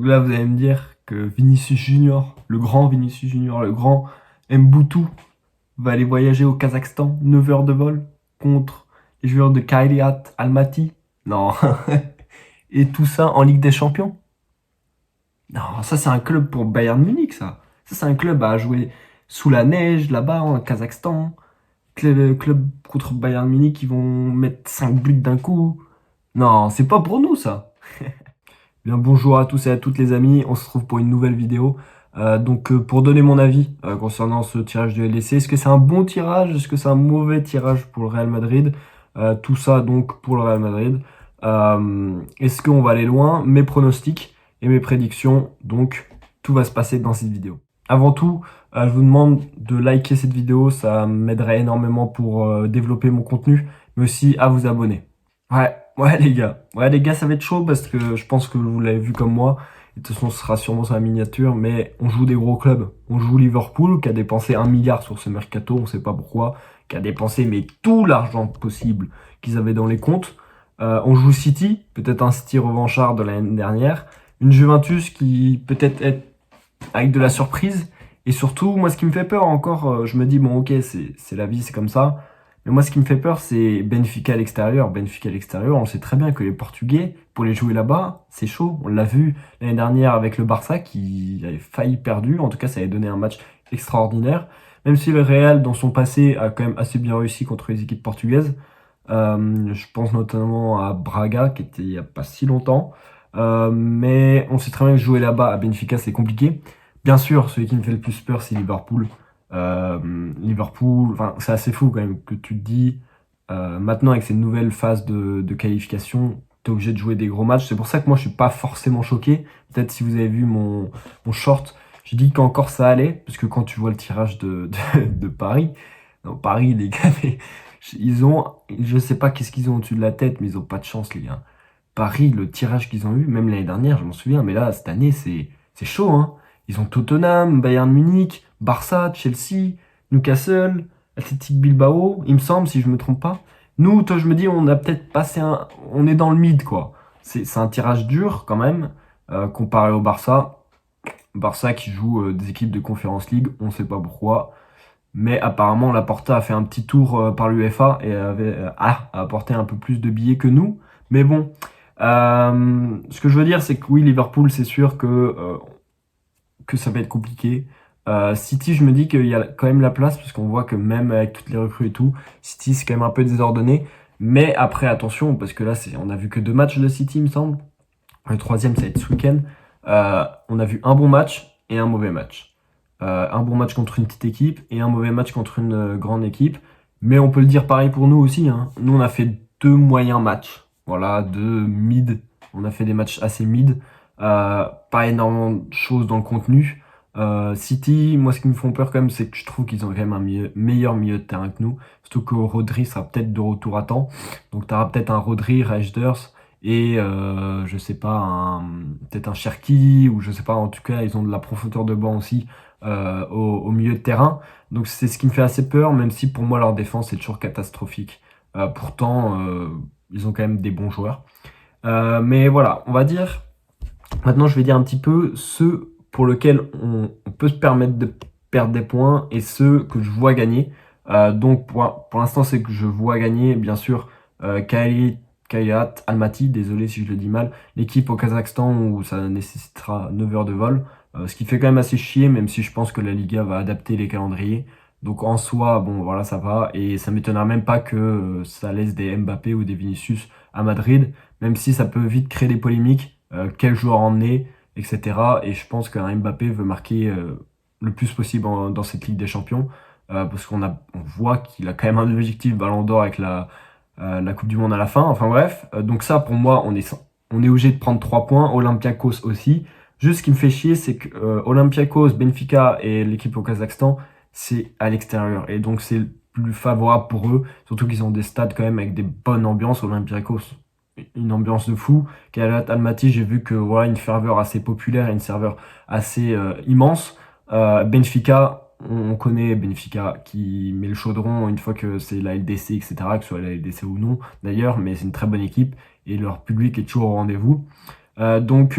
Donc là, vous allez me dire que Vinicius Junior, le grand Vinicius Junior, le grand Mboutou, va aller voyager au Kazakhstan, 9 heures de vol, contre les joueurs de Kairat Almaty. Non. Et tout ça en Ligue des Champions. Non, ça c'est un club pour Bayern Munich, ça. Ça c'est un club à jouer sous la neige, là-bas, en Kazakhstan. Club contre Bayern Munich qui vont mettre 5 buts d'un coup. Non, c'est pas pour nous, ça. Bien, bonjour à tous et à toutes les amis, on se retrouve pour une nouvelle vidéo. Pour donner mon avis concernant ce tirage du LDC, est-ce que c'est un bon tirage? Est-ce que c'est un mauvais tirage pour le Real Madrid? Tout ça donc pour le Real Madrid. Est-ce qu'on va aller loin? Mes pronostics et mes prédictions, donc tout va se passer dans cette vidéo. Avant tout, je vous demande de liker cette vidéo, ça m'aiderait énormément pour développer mon contenu, mais aussi à vous abonner. Ouais les gars, ça va être chaud parce que je pense que vous l'avez vu comme moi. Et de toute façon, ce sera sûrement sur la miniature, mais on joue des gros clubs. On joue Liverpool, qui a dépensé 1 milliard sur ce mercato, on sait pas pourquoi, qui a dépensé mais tout l'argent possible qu'ils avaient dans les comptes. On joue City, peut-être un City revanchard de l'année dernière. Une Juventus qui peut-être est avec de la surprise. Et surtout, moi, ce qui me fait peur encore, je me dis, bon, ok, c'est la vie, c'est comme ça. Mais moi, ce qui me fait peur, c'est Benfica à l'extérieur. Benfica à l'extérieur, on sait très bien que les Portugais, pour les jouer là-bas, c'est chaud. On l'a vu l'année dernière avec le Barça, qui avait failli perdu. En tout cas, ça avait donné un match extraordinaire. Même si le Real, dans son passé, a quand même assez bien réussi contre les équipes portugaises. Je pense notamment à Braga, qui était il n'y a pas si longtemps. Mais on sait très bien que jouer là-bas à Benfica, c'est compliqué. Bien sûr, celui qui me fait le plus peur, c'est Liverpool. Liverpool, enfin, c'est assez fou quand même que tu te dis, maintenant avec ces nouvelles phases de qualification, t'es obligé de jouer des gros matchs. C'est pour ça que moi je suis pas forcément choqué. Peut-être si vous avez vu mon short, j'ai dit qu'encore ça allait, parce que quand tu vois le tirage de Paris, non, Paris, les gars, mais ils ont, je sais pas qu'est-ce qu'ils ont au-dessus de la tête, mais ils ont pas de chance, les gars. Paris, le tirage qu'ils ont eu, même l'année dernière, je m'en souviens, mais là, cette année, c'est chaud, hein. Ils ont Tottenham, Bayern Munich, Barça, Chelsea, Newcastle, Athletic Bilbao, il me semble, si je me trompe pas. Nous, toi, je me dis, on a peut-être passé un... On est dans le mid, quoi. C'est un tirage dur, quand même, comparé au Barça. Barça qui joue des équipes de Conference League, on sait pas pourquoi. Mais apparemment, Laporta a fait un petit tour par l'UEFA et a apporté un peu plus de billets que nous. Mais bon, ce que je veux dire, c'est que oui, Liverpool, c'est sûr que ça va être compliqué. City, je me dis qu'il y a quand même la place, parce qu'on voit que même avec toutes les recrues et tout, City, c'est quand même un peu désordonné. Mais après, attention, parce que là, on a vu que 2 matchs de City, il me semble. Le troisième, ça va être ce week-end. On a vu un bon match et un mauvais match. Un bon match contre une petite équipe et un mauvais match contre une grande équipe. Mais on peut le dire pareil pour nous aussi, hein. Nous, on a fait 2 moyens matchs. Voilà, 2 mid. On a fait des matchs assez mid. Pas énormément de choses dans le contenu. City, moi, ce qui me font peur quand même, c'est que je trouve qu'ils ont quand même un meilleur milieu de terrain que nous. Surtout que Rodri sera peut-être de retour à temps. Donc, tu auras peut-être un Rodri, Reijnders et je sais pas, peut-être un Cherki, ou je sais pas, en tout cas, ils ont de la profondeur de banc aussi au milieu de terrain. Donc, c'est ce qui me fait assez peur, même si pour moi, leur défense est toujours catastrophique. Pourtant, ils ont quand même des bons joueurs. Mais voilà, on va dire. Maintenant, je vais dire un petit peu ceux pour lesquels on peut se permettre de perdre des points et ceux que je vois gagner. Pour l'instant, c'est que je vois gagner, bien sûr, Kairat Almaty, désolé si je le dis mal, l'équipe au Kazakhstan où ça nécessitera 9 heures de vol. Ce qui fait quand même assez chier, même si je pense que la Liga va adapter les calendriers. Donc en soi, bon voilà, ça va. Et ça m'étonnera même pas que ça laisse des Mbappé ou des Vinicius à Madrid, même si ça peut vite créer des polémiques. Quel joueur emmener, etc. Et je pense qu'un Mbappé veut marquer le plus possible dans cette Ligue des Champions, parce on voit qu'il a quand même un objectif Ballon d'Or avec la Coupe du Monde à la fin. Enfin bref, donc ça pour moi, on est obligé de prendre 3 points. Olympiakos aussi. Juste ce qui me fait chier, c'est que Olympiakos, Benfica et l'équipe au Kazakhstan, c'est à l'extérieur. Et donc c'est plus favorable pour eux, surtout qu'ils ont des stades quand même avec des bonnes ambiances. Olympiakos, une ambiance de fou. Kairat Almaty, j'ai vu que voilà, une ferveur assez populaire et une ferveur assez immense. Benfica, on connaît Benfica qui met le chaudron une fois que c'est la LDC, etc., que ce soit la LDC ou non d'ailleurs, mais c'est une très bonne équipe et leur public est toujours au rendez-vous. Donc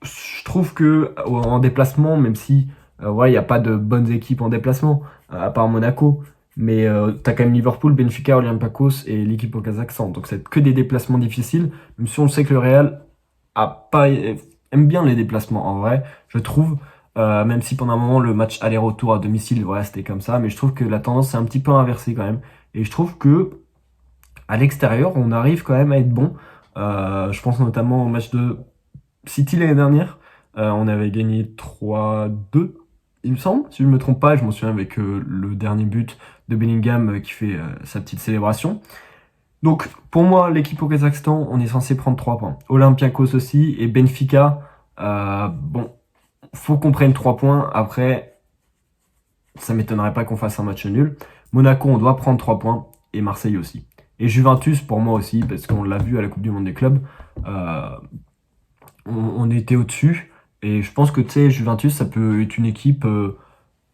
je trouve que en déplacement, même si ouais, il n'y a pas de bonnes équipes en déplacement, à part Monaco, mais t'as quand même Liverpool, Benfica, Olympiakos et l'équipe au Kazakhstan. Donc c'est que des déplacements difficiles, même si on sait que le Real aime bien les déplacements en vrai, je trouve. Même si pendant un moment le match aller-retour à domicile, voilà, c'était comme ça, mais je trouve que la tendance s'est un petit peu inversée quand même. Et je trouve que à l'extérieur, on arrive quand même à être bon. Je pense notamment au match de City l'année dernière. On avait gagné 3-2, il me semble, si je ne me trompe pas. Je m'en souviens avec le dernier but de Bellingham qui fait sa petite célébration. Donc, pour moi, l'équipe au Kazakhstan, on est censé prendre 3 points. Olympiakos aussi et Benfica. Bon, faut qu'on prenne 3 points. Après, ça m'étonnerait pas qu'on fasse un match nul. Monaco, on doit prendre 3 points. Et Marseille aussi. Et Juventus, pour moi aussi, parce qu'on l'a vu à la Coupe du Monde des clubs. Euh, on était au-dessus. Et je pense que tu sais, Juventus, ça peut être une équipe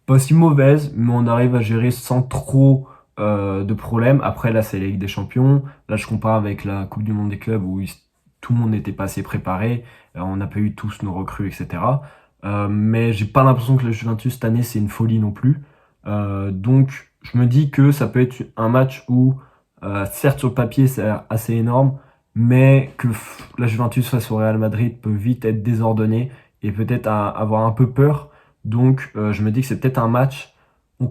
pas si mauvaise, mais on arrive à gérer sans trop de problèmes. Après, là, c'est la Ligue des Champions. Là, je compare avec la Coupe du Monde des clubs où tout le monde n'était pas assez préparé. On n'a pas eu tous nos recrues, etc. Mais j'ai pas l'impression que le Juventus cette année, c'est une folie non plus. Donc, je me dis que ça peut être un match où, certes, sur le papier, c'est assez énorme, mais que la Juventus face au Real Madrid peut vite être désordonnée et peut-être avoir un peu peur. Donc je me dis que c'est peut-être un match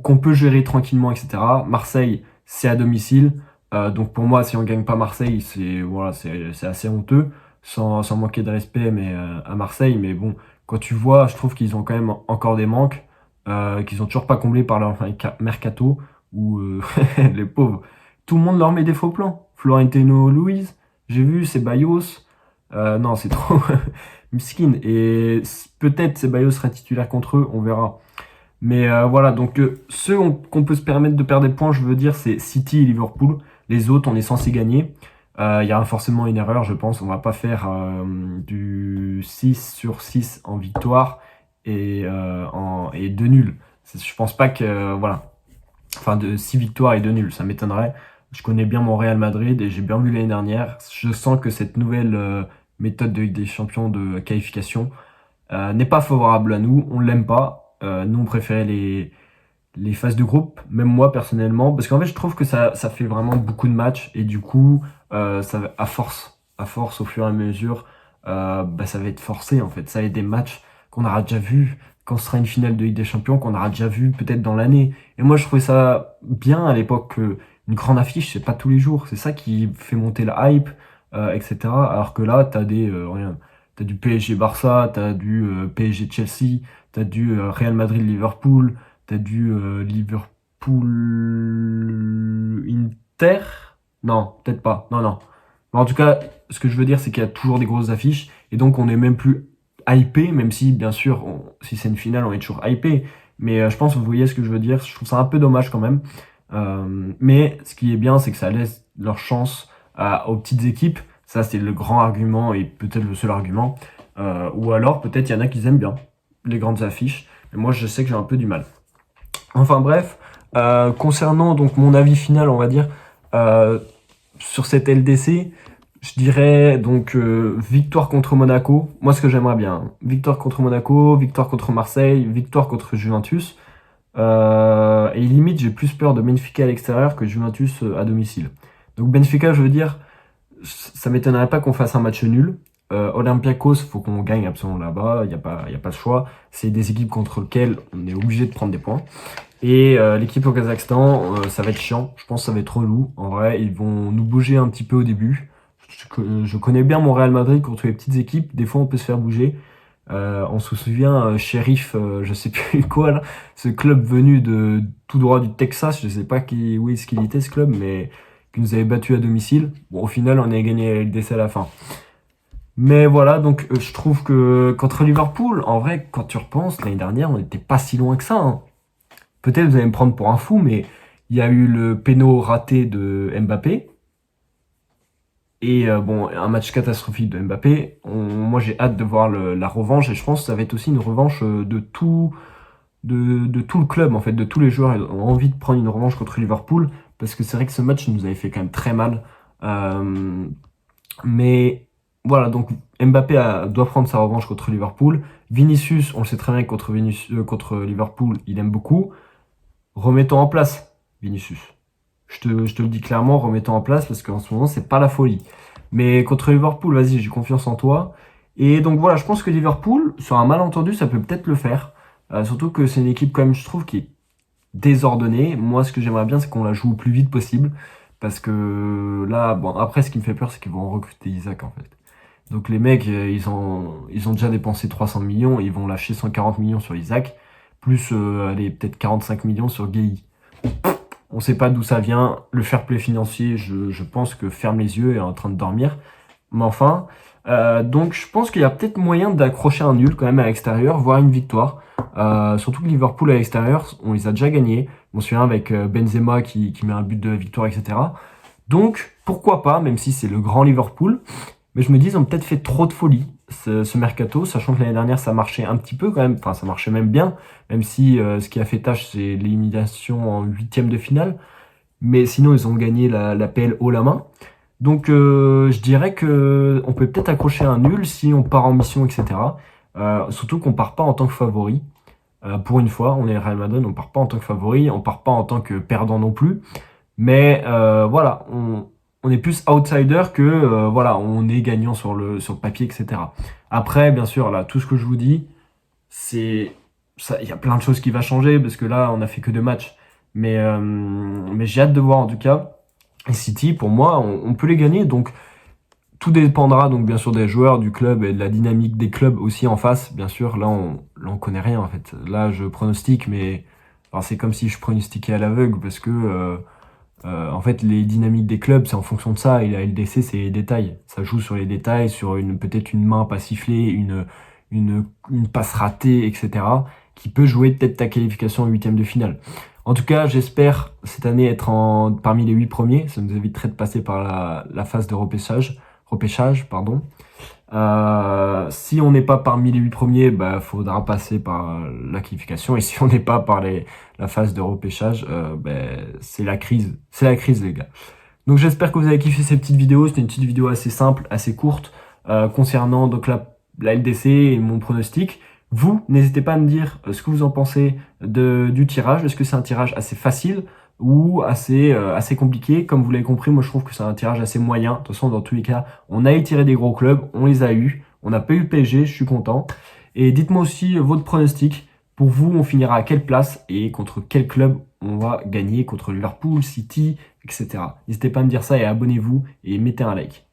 qu'on peut gérer tranquillement, etc. Marseille, c'est à domicile. Donc pour moi, si on gagne pas Marseille, c'est voilà, c'est assez honteux, sans manquer de respect mais à Marseille. Mais bon, quand tu vois, je trouve qu'ils ont quand même encore des manques, qu'ils ont toujours pas comblés par leur mercato, où les pauvres, tout le monde leur met des faux plans. Florentino Luis, j'ai vu, c'est Bayos. Non, c'est trop miskin. Et peut-être Ceballos sera titulaire contre eux, on verra. Mais voilà, donc ceux qu'on peut se permettre de perdre des points, je veux dire, c'est City et Liverpool. Les autres, on est censé gagner. Il y aura forcément une erreur, je pense. On va pas faire du 6 sur 6 en victoire et 2 nuls. Je pense pas que... voilà. Enfin, de 6 victoires et 2 nuls, ça m'étonnerait. Je connais bien mon Real Madrid et j'ai bien vu l'année dernière. Je sens que cette nouvelle méthode de Ligue des Champions de qualification n'est pas favorable à nous. On l'aime pas. Nous, on préférait les phases de groupe, même moi personnellement, parce qu'en fait, je trouve que ça fait vraiment beaucoup de matchs et du coup, à force, au fur et à mesure, bah, ça va être forcé en fait. Ça va être des matchs qu'on aura déjà vus quand ce sera une finale de Ligue des Champions, qu'on aura déjà vu peut-être dans l'année. Et moi, je trouvais ça bien à l'époque que une grande affiche, c'est pas tous les jours. C'est ça qui fait monter la hype, etc. Alors que là, regarde, t'as du PSG Barça, t'as du PSG Chelsea, t'as du Real Madrid Liverpool. T'as du Liverpool Inter? Non, peut-être pas. Non, non. Mais en tout cas, ce que je veux dire, c'est qu'il y a toujours des grosses affiches. Et donc, on est même plus hypé, même si, bien sûr, si c'est une finale, on est toujours hypé. Mais je pense que vous voyez ce que je veux dire. Je trouve ça un peu dommage quand même. Mais ce qui est bien, c'est que ça laisse leur chance aux petites équipes. Ça, c'est le grand argument et peut-être le seul argument. Ou alors, peut-être, il y en a qui aiment bien les grandes affiches. Mais moi, je sais que j'ai un peu du mal. Enfin bref, concernant donc mon avis final, on va dire, euh, sur cette LDC, je dirais donc victoire contre Monaco. Moi, ce que j'aimerais bien, hein. Victoire contre Monaco, victoire contre Marseille, victoire contre Juventus. Et limite, j'ai plus peur de Benfica à l'extérieur que Juventus à domicile. Donc Benfica, je veux dire, ça m'étonnerait pas qu'on fasse un match nul. Olympiakos, faut qu'on gagne absolument là-bas, y a pas de choix. C'est des équipes contre lesquelles on est obligé de prendre des points. Et l'équipe au Kazakhstan, ça va être chiant. Je pense que ça va être relou. En vrai, ils vont nous bouger un petit peu au début. Je connais bien mon Real Madrid contre les petites équipes. Des fois, on peut se faire bouger. On se souvient, Sheriff, je sais plus quoi, là, ce club venu de tout droit du Texas. Je sais pas où est-ce qu'il était ce club, mais qui nous avait battu à domicile. Bon, au final, on a gagné la LDC à la fin. Mais voilà, donc je trouve que contre Liverpool, en vrai, quand tu repenses, l'année dernière, on n'était pas si loin que ça, hein. Peut-être vous allez me prendre pour un fou, mais il y a eu le péno raté de Mbappé. Et bon, un match catastrophique de Mbappé. Moi, j'ai hâte de voir la revanche. Et je pense que ça va être aussi une revanche de tout le club, en fait, de tous les joueurs. Ils ont envie de prendre une revanche contre Liverpool. Parce que c'est vrai que ce match nous avait fait quand même très mal. Mais voilà, donc Mbappé doit prendre sa revanche contre Liverpool. Vinicius, on le sait très bien que contre Liverpool, il aime beaucoup. Remettons en place Vinicius. Je te le dis clairement, remettons en place parce qu'en ce moment, c'est pas la folie. Mais contre Liverpool, vas-y, j'ai confiance en toi. Et donc voilà, je pense que Liverpool, sur un malentendu, ça peut peut-être le faire. Surtout que c'est une équipe, quand même, je trouve, qui est désordonnée. Moi, ce que j'aimerais bien, c'est qu'on la joue au plus vite possible. Parce que là, bon, après, ce qui me fait peur, c'est qu'ils vont recruter Isaac, en fait. Donc les mecs, ils ont déjà dépensé 300 millions, ils vont lâcher 140 millions sur Isaac, plus, allez, peut-être 45 millions sur Gueye. On sait pas d'où ça vient. Le fair play financier, je pense que ferme les yeux et est en train de dormir. Mais enfin, donc je pense qu'il y a peut-être moyen d'accrocher un nul quand même à l'extérieur, voire une victoire. Surtout que Liverpool à l'extérieur, on les a déjà gagnés. On se souvient avec Benzema qui met un but de victoire, etc. Donc pourquoi pas, même si c'est le grand Liverpool. Mais je me dis, ils ont peut-être fait trop de folie, ce mercato, sachant que l'année dernière, ça marchait un petit peu quand même. Enfin, ça marchait même bien, même si ce qui a fait tâche, c'est l'élimination en huitième de finale. Mais sinon, ils ont gagné la PL haut la main. Donc, je dirais que on peut peut-être accrocher un nul si on part en mission, etc. Surtout qu'on part pas en tant que favori. Pour une fois, on est Real Madrid, on part pas en tant que favori, on part pas en tant que perdant non plus. Mais voilà, on est plus outsider que voilà, on est gagnant sur le papier, etc. Après, bien sûr, là, tout ce que je vous dis, c'est ça, il y a plein de choses qui vont changer parce que là, on a fait que 2 matchs. Mais j'ai hâte de voir en tout cas. Et City, pour moi, on peut les gagner. Donc tout dépendra donc bien sûr des joueurs, du club et de la dynamique des clubs aussi en face. Bien sûr, là on connaît rien en fait. Là, je pronostique, mais alors, c'est comme si je pronostiquais à l'aveugle parce que en fait, les dynamiques des clubs, c'est en fonction de ça. Et la LDC, c'est les détails. Ça joue sur les détails, sur peut-être une main pas sifflée, une passe ratée, etc. Qui peut jouer peut-être ta qualification en huitième de finale. En tout cas, j'espère cette année être parmi les 8 premiers. Ça nous éviterait de passer par la phase de repêchage, pardon. Si on n'est pas parmi les 8 premiers, bah, faudra passer par la qualification. Et si on n'est pas par la phase de repêchage, c'est la crise. C'est la crise, les gars. Donc j'espère que vous avez kiffé ces petites vidéos. C'était une petite vidéo assez simple, assez courte, concernant donc la LDC et mon pronostic. Vous, n'hésitez pas à me dire ce que vous en pensez du tirage. Est-ce que c'est un tirage assez facile ou assez compliqué? Comme vous l'avez compris, moi je trouve que c'est un tirage assez moyen. De toute façon, dans tous les cas, on a étiré des gros clubs, on les a eus. On n'a pas eu le PSG, je suis content. Et dites-moi aussi votre pronostic. Pour vous, on finira à quelle place et contre quel club on va gagner, contre Liverpool, City, etc. N'hésitez pas à me dire ça et abonnez-vous et mettez un like.